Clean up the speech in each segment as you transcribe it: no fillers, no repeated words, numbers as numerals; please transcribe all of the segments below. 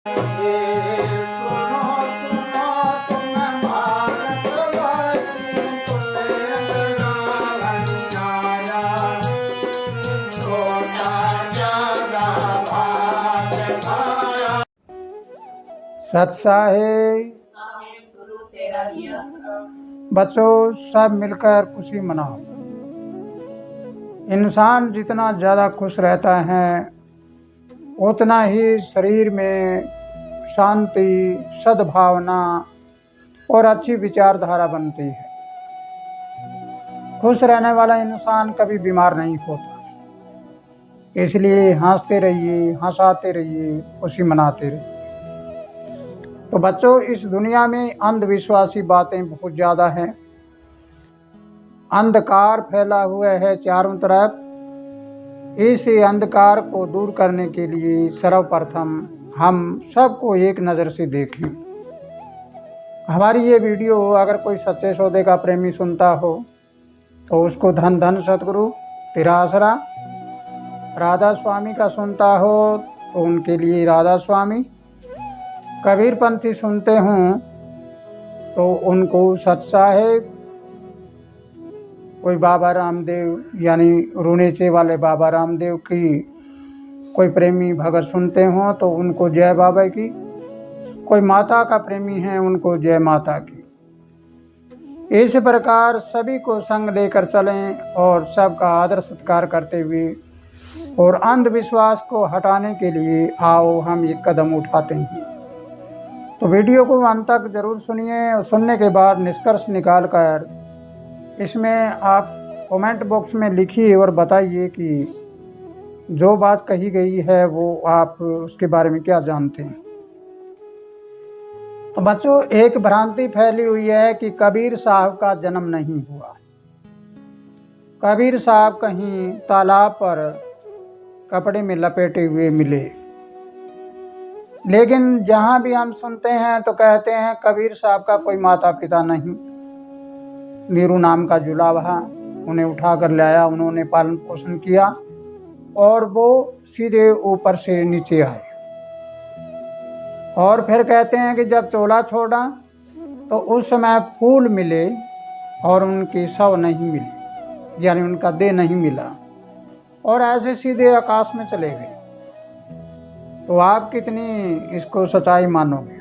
ये सुनो सुनो तुम भारतवासी, अन्याया छोटा जगा भाग भाया। सत्साहे बच्चों, सब मिलकर खुशी मनाओ। इंसान जितना ज़्यादा खुश रहता है उतना ही शरीर में शांति, सद्भावना और अच्छी विचारधारा बनती है। खुश रहने वाला इंसान कभी बीमार नहीं होता। इसलिए हंसते रहिए, हंसाते रहिए, खुशी मनाते रहिए। तो बच्चों, इस दुनिया में अंधविश्वासी बातें बहुत ज़्यादा हैं। अंधकार फैला हुआ है चारों तरफ। इस अंधकार को दूर करने के लिए सर्वप्रथम हम सबको एक नज़र से देखें। हमारी ये वीडियो अगर कोई सच्चे सौदे का प्रेमी सुनता हो तो उसको धन धन सतगुरु तेरा आसरा, राधा स्वामी का सुनता हो तो उनके लिए राधा स्वामी, कबीर पंथी सुनते हों तो उनको सत्साहेब, कोई बाबा रामदेव यानी रुणेचे वाले बाबा रामदेव की कोई प्रेमी भगत सुनते हों तो उनको जय बाबा की, कोई माता का प्रेमी है उनको जय माता की। इस प्रकार सभी को संग लेकर चलें और सबका आदर सत्कार करते हुए और अंधविश्वास को हटाने के लिए आओ हम एक कदम उठाते हैं। तो वीडियो को अंत तक जरूर सुनिए और सुनने के बाद निष्कर्ष निकाल कर इसमें आप कमेंट बॉक्स में लिखिए और बताइए कि जो बात कही गई है वो आप उसके बारे में क्या जानते हैं। तो बच्चों, एक भ्रांति फैली हुई है कि कबीर साहब का जन्म नहीं हुआ। कबीर साहब कहीं तालाब पर कपड़े में लपेटे हुए मिले। लेकिन जहाँ भी हम सुनते हैं तो कहते हैं कबीर साहब का कोई माता पिता नहीं। नीरू नाम का जुलाहा उन्हें उठा कर लाया, उन्होंने पालन पोषण किया और वो सीधे ऊपर से नीचे आए। और फिर कहते हैं कि जब चोला छोड़ा तो उस समय फूल मिले और उनकी शव नहीं मिली, यानी उनका देह नहीं मिला, और ऐसे सीधे आकाश में चले गए। तो आप कितनी इसको सच्चाई मानोगे?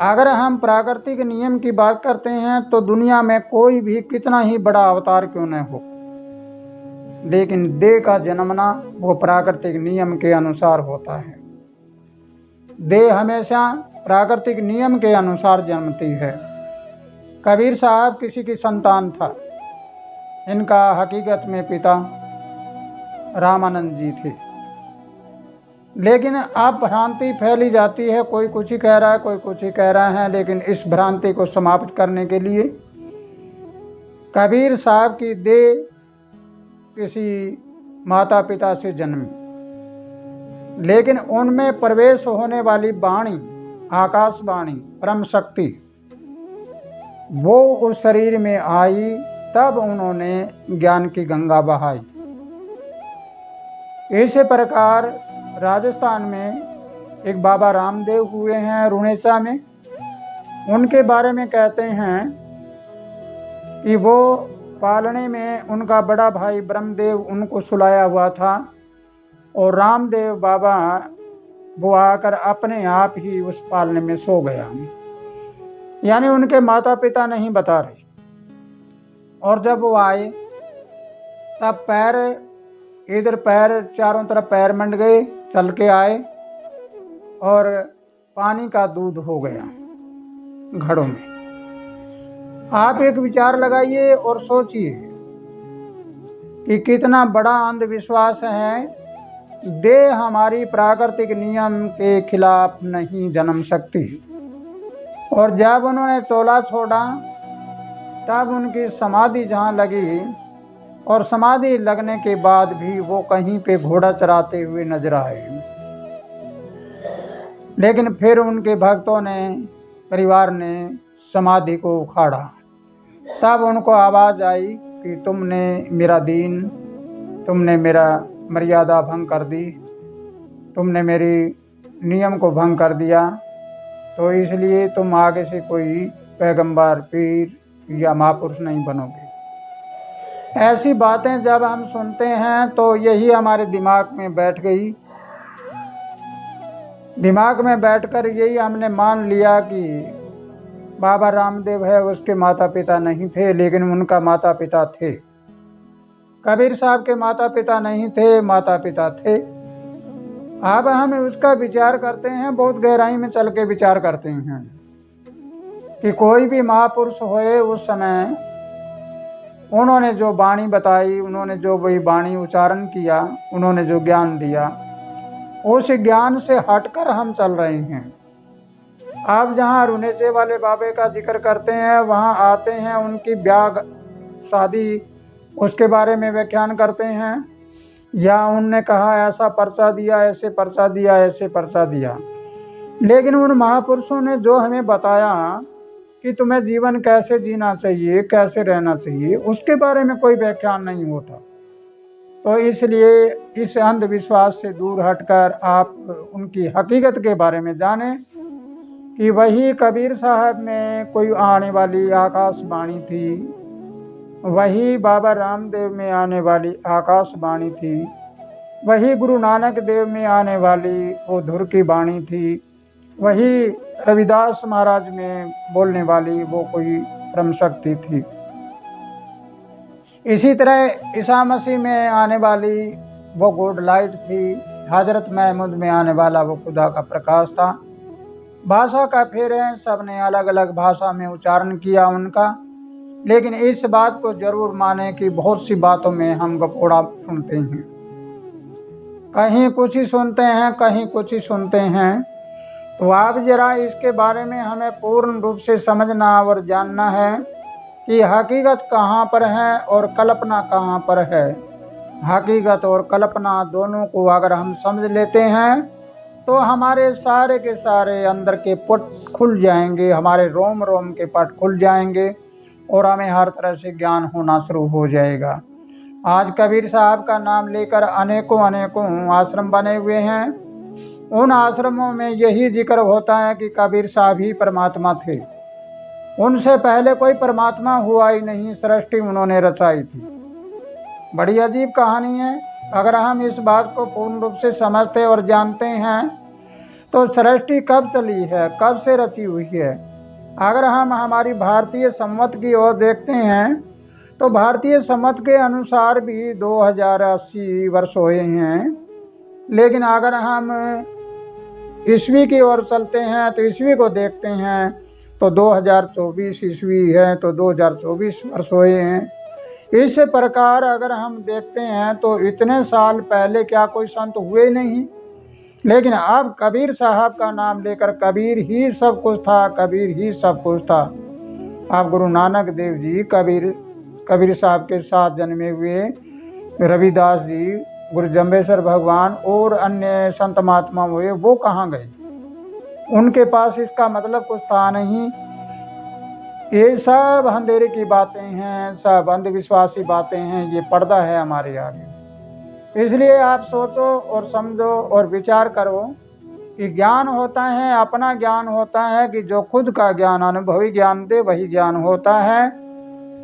अगर हम प्राकृतिक नियम की बात करते हैं तो दुनिया में कोई भी कितना ही बड़ा अवतार क्यों न हो, लेकिन देह का जन्मना वो प्राकृतिक नियम के अनुसार होता है। देह हमेशा प्राकृतिक नियम के अनुसार जन्मती है। कबीर साहब किसी की संतान था। इनका हकीकत में पिता रामानंद जी थे। लेकिन अब भ्रांति फैली जाती है, कोई कुछ ही कह रहा है, कोई कुछ ही कह रहा है। लेकिन इस भ्रांति को समाप्त करने के लिए कबीर साहब की देह किसी माता पिता से जन्मी, लेकिन उनमें प्रवेश होने वाली वाणी, आकाशवाणी, परम शक्ति, वो उस शरीर में आई। तब उन्होंने ज्ञान की गंगा बहाई। इसी प्रकार राजस्थान में एक बाबा रामदेव हुए हैं रुणेचा में। उनके बारे में कहते हैं कि वो पालने में उनका बड़ा भाई ब्रह्मदेव उनको सुलाया हुआ था और रामदेव बाबा वो आकर अपने आप ही उस पालने में सो गया, यानी उनके माता पिता नहीं बता रहे। और जब वो आए तब पैर, इधर पैर, चारों तरफ पैर मंड गए, चल के आए और पानी का दूध हो गया घड़ों में। आप एक विचार लगाइए और सोचिए कि कितना बड़ा अंधविश्वास है। देह हमारी प्राकृतिक नियम के खिलाफ नहीं जन्म सकती। और जब उन्होंने चोला छोड़ा तब उनकी समाधि जहाँ लगी, और समाधि लगने के बाद भी वो कहीं पे घोड़ा चराते हुए नजर आए। लेकिन फिर उनके भक्तों ने, परिवार ने समाधि को उखाड़ा। तब उनको आवाज़ आई कि तुमने मेरा दीन, तुमने मेरा मर्यादा भंग कर दी, तुमने मेरी नियम को भंग कर दिया, तो इसलिए तुम आगे से कोई पैगंबर, पीर या महापुरुष नहीं बनोगे। ऐसी बातें जब हम सुनते हैं तो यही हमारे दिमाग में बैठ गई। दिमाग में बैठकर यही हमने मान लिया कि बाबा रामदेव है, उसके माता पिता नहीं थे, लेकिन उनका माता पिता थे। कबीर साहब के माता पिता नहीं थे, माता पिता थे। अब हम उसका विचार करते हैं, बहुत गहराई में चल के विचार करते हैं कि कोई भी महापुरुष होए, उस समय उन्होंने जो वाणी बताई, उन्होंने जो वही वाणी उच्चारण किया, उन्होंने जो ज्ञान दिया, उस ज्ञान से हटकर हम चल रहे हैं। आप जहाँ रुनेचे वाले बाबे का जिक्र करते हैं, वहाँ आते हैं, उनकी ब्याह शादी उसके बारे में व्याख्यान करते हैं, या उनने कहा ऐसा पर्चा दिया, ऐसे पर्चा दिया, ऐसे पर्चा दिया। लेकिन उन महापुरुषों ने जो हमें बताया कि तुम्हें जीवन कैसे जीना चाहिए, कैसे रहना चाहिए, उसके बारे में कोई व्याख्यान नहीं होता। तो इसलिए इस अंधविश्वास से दूर हटकर आप उनकी हकीकत के बारे में जानें कि वही कबीर साहब में कोई आने वाली आकाशवाणी थी, वही बाबा रामदेव में आने वाली आकाशवाणी थी, वही गुरु नानक देव में आने वाली वो धुर की वाणी थी, वही रविदास महाराज में बोलने वाली वो कोई परम शक्ति थी। इसी तरह ईसा मसीह में आने वाली वो गॉड लाइट थी, हजरत महमूद में आने वाला वो खुदा का प्रकाश था। भाषा का फेर है, सब ने अलग अलग भाषा में उच्चारण किया उनका, लेकिन इस बात को जरूर माने कि बहुत सी बातों में हम गपोड़ा सुनते हैं, कहीं कुछ ही सुनते हैं, कहीं कुछ ही सुनते हैं। तो आप जरा इसके बारे में हमें पूर्ण रूप से समझना और जानना है कि हकीकत कहाँ पर है और कल्पना कहाँ पर है। हकीकत और कल्पना दोनों को अगर हम समझ लेते हैं तो हमारे सारे के सारे अंदर के पट खुल जाएंगे, हमारे रोम रोम के पट खुल जाएंगे और हमें हर तरह से ज्ञान होना शुरू हो जाएगा। आज कबीर साहब का नाम लेकर अनेकों आश्रम बने हुए हैं। उन आश्रमों में यही जिक्र होता है कि कबीर साहब ही परमात्मा थे, उनसे पहले कोई परमात्मा हुआ ही नहीं, सृष्टि उन्होंने रचाई थी। बड़ी अजीब कहानी है। अगर हम इस बात को पूर्ण रूप से समझते और जानते हैं तो सृष्टि कब चली है, कब से रची हुई है। अगर हम हमारी भारतीय संवत की ओर देखते हैं तो भारतीय संवत के अनुसार भी 2080 वर्ष हुए हैं, लेकिन अगर हम ईस्वी की ओर चलते हैं तो ईस्वी को देखते हैं तो 2024 ईस्वी है, तो 2024 वर्ष हुए हैं। इस प्रकार अगर हम देखते हैं तो इतने साल पहले क्या कोई संत हुए नहीं, लेकिन अब कबीर साहब का नाम लेकर कबीर ही सब कुछ था, कबीर ही सब कुछ था। अब गुरु नानक देव जी कबीर साहब के साथ जन्मे हुए रविदास जी, गुरु जम्बेश्वर भगवान और अन्य संत महात्मा हुए, वो कहाँ गए? उनके पास इसका मतलब कुछ था नहीं। ये सब अंधेरे की बातें हैं, सब अंधविश्वासी बातें हैं, ये पर्दा है हमारे आगे। इसलिए आप सोचो और समझो और विचार करो कि ज्ञान होता है, अपना ज्ञान होता है कि जो खुद का ज्ञान अनुभवी ज्ञान दे वही ज्ञान होता है।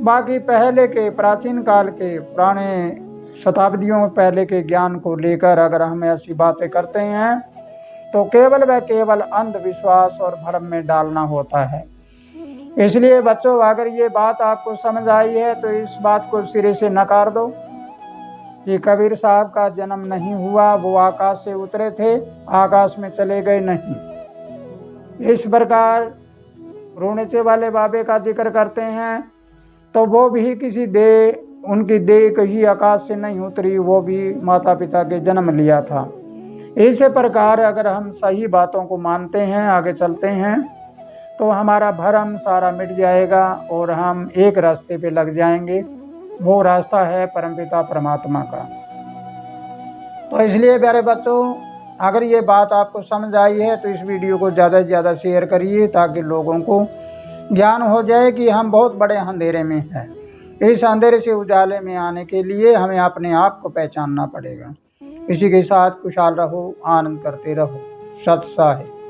बाकी पहले के प्राचीन काल के पुराने शताब्दियों पहले के ज्ञान को लेकर अगर हम ऐसी बातें करते हैं तो केवल व केवल अंधविश्वास और भ्रम में डालना होता है। इसलिए बच्चों, अगर ये बात आपको समझ आई है तो इस बात को सिरे से नकार दो कि कबीर साहब का जन्म नहीं हुआ, वो आकाश से उतरे थे, आकाश में चले गए नहीं। इस प्रकार रोनेचे वाले बाबे का जिक्र करते हैं तो वो भी किसी उनकी देह कहीं आकाश से नहीं उतरी, वो भी माता पिता के जन्म लिया था। इस प्रकार अगर हम सही बातों को मानते हैं, आगे चलते हैं तो हमारा भरम सारा मिट जाएगा और हम एक रास्ते पे लग जाएंगे। वो रास्ता है परमपिता परमात्मा का। तो इसलिए प्यारे बच्चों, अगर ये बात आपको समझ आई है तो इस वीडियो को ज़्यादा से ज़्यादा शेयर करिए ताकि लोगों को ज्ञान हो जाए कि हम बहुत बड़े अंधेरे में हैं। इस अंधेरे से उजाले में आने के लिए हमें अपने आप को पहचानना पड़ेगा। इसी के साथ खुशहाल रहो, आनंद करते रहो। सत्सा है।